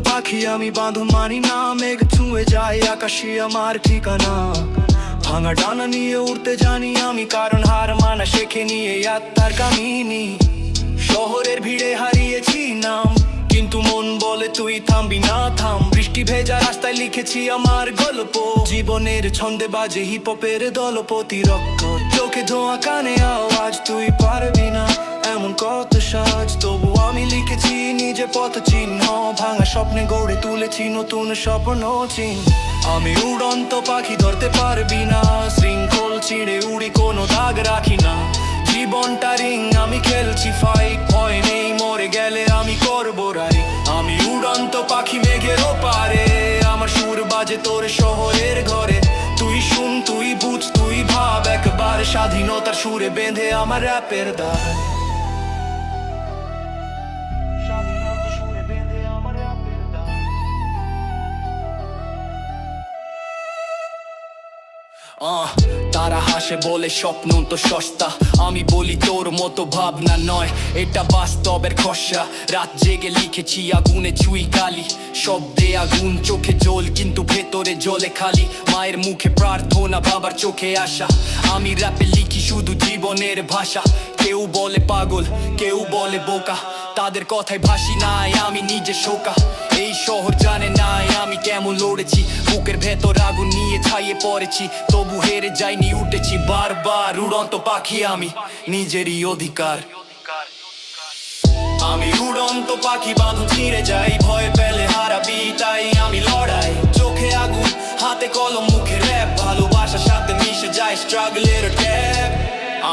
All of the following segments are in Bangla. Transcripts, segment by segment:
পাখি আমি, বাঁধন মানি না, মেঘ ছুঁয়ে যায় আকাশে আমার ঠিকানা। ভাঙা ডানা নিয়ে উড়তে জানি আমি, কারণ হার মানা শেখে নিয়ে আত্মার কামিনী। শহরের ভিড়ে হারিয়েছি নাম, কিন্তু মন বলে তুই থামবি না, থাম। বৃষ্টি ভেজা রাস্তায় লিখেছি আমার গল্প, জীবনের ছন্দে বাজে হিপহপের দলপতি রক্ত। চোখে ধোঁয়া কানে আওয়াজ, তুই পারবি না এমন কত সাজ। তবু আমি লিখেছি নিজে পথ চিহ্ন, ভাঙা স্বপ্নে গড়ে তুলেছি নতুন স্বপ্ন চিহ্ন। আমি উড়ন্ত পাখি, ধরতে পারবি না, শৃঙ্খল ছিঁড়ে উড়ি, কোনো দাগ রাখি না। জীবনটা রিং, আমি খেলছি ফাইট, ভয় নেই, মরে গেলে আমি করবো রাই। আমি উড়ন্ত পাখি মেঘের ওপারে, আমার সুর বাজে তোর শহরের ঘরে। তুই শুন, তুই বুঝ, তুই ভাব একবার, স্বাধীনতার সুরে বেঁধে আমার র্যাপের দ্বার। স্বাধীনতার সুরে বেঁধে আমার র্যাপের দ্বার। তারা হাসে বলে স্বপ্ন তো সস্তা, আমি বলি তোর মতো ভাবনা নয়, এটা বাস্তবের খসড়া। রাত জেগে লিখেছি আগুনে ছুঁই কালি, শব্দে আগুন চোখে জল, কিন্তু ভেতরে জলে খালি। মায়ের মুখে প্রার্থনা, বাবার চোখে আশা, আমি র্যাপে লিখি শুধু জীবনের ভাষা। কেউ বলে পাগল, কেউ বলে বোকা, তাদের কথায় ভাসি নাই, আমি নিজে শোকা। এই শহর জানে নাই আমি কেমন লড়েছি, বুকের ভেতর আগুন নিয়ে ছাইয়ে পড়েছি, তবু হেরে যাইনি, উঠেছি বারবার। উড়ন্ত পাখি আমি, নিজেরই অধিকার। আমি উড়ন্ত পাখি, বাঁধন ছিঁড়ে যাই, ভয় পেলে হারাবি তাই আমি লড়াই। চোখে আগুন, হাতে কলম, মুখে র‍্যাপ, ভালোবাসার সাথে মিশে যায় স্ট্রাগলের ট্যাপ।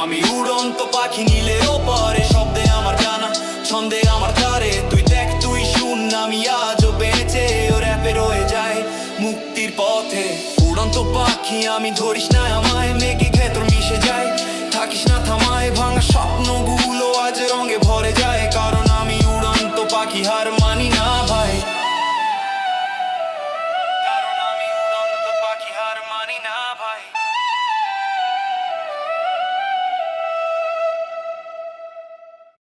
আমি উড়ন্ত পাখি, নীলের ওপারে, শব্দে আমার জানা, ছন্দে আমার ধারে। তুই দেখ, তুই শুন, আমি আজও বেঁচে, ও র্যাপে রয়ে যায় মুক্তির পথে। উড়ন্ত পাখি আমি, ধরিস না আমায়, মেঘে ভেতর মিশে যায়, থাকিস না থামায়। ভাঙা স্বপ্নগুলো আজ রঙে ভরে যায়, কারণ আমি উড়ন্ত পাখি, হার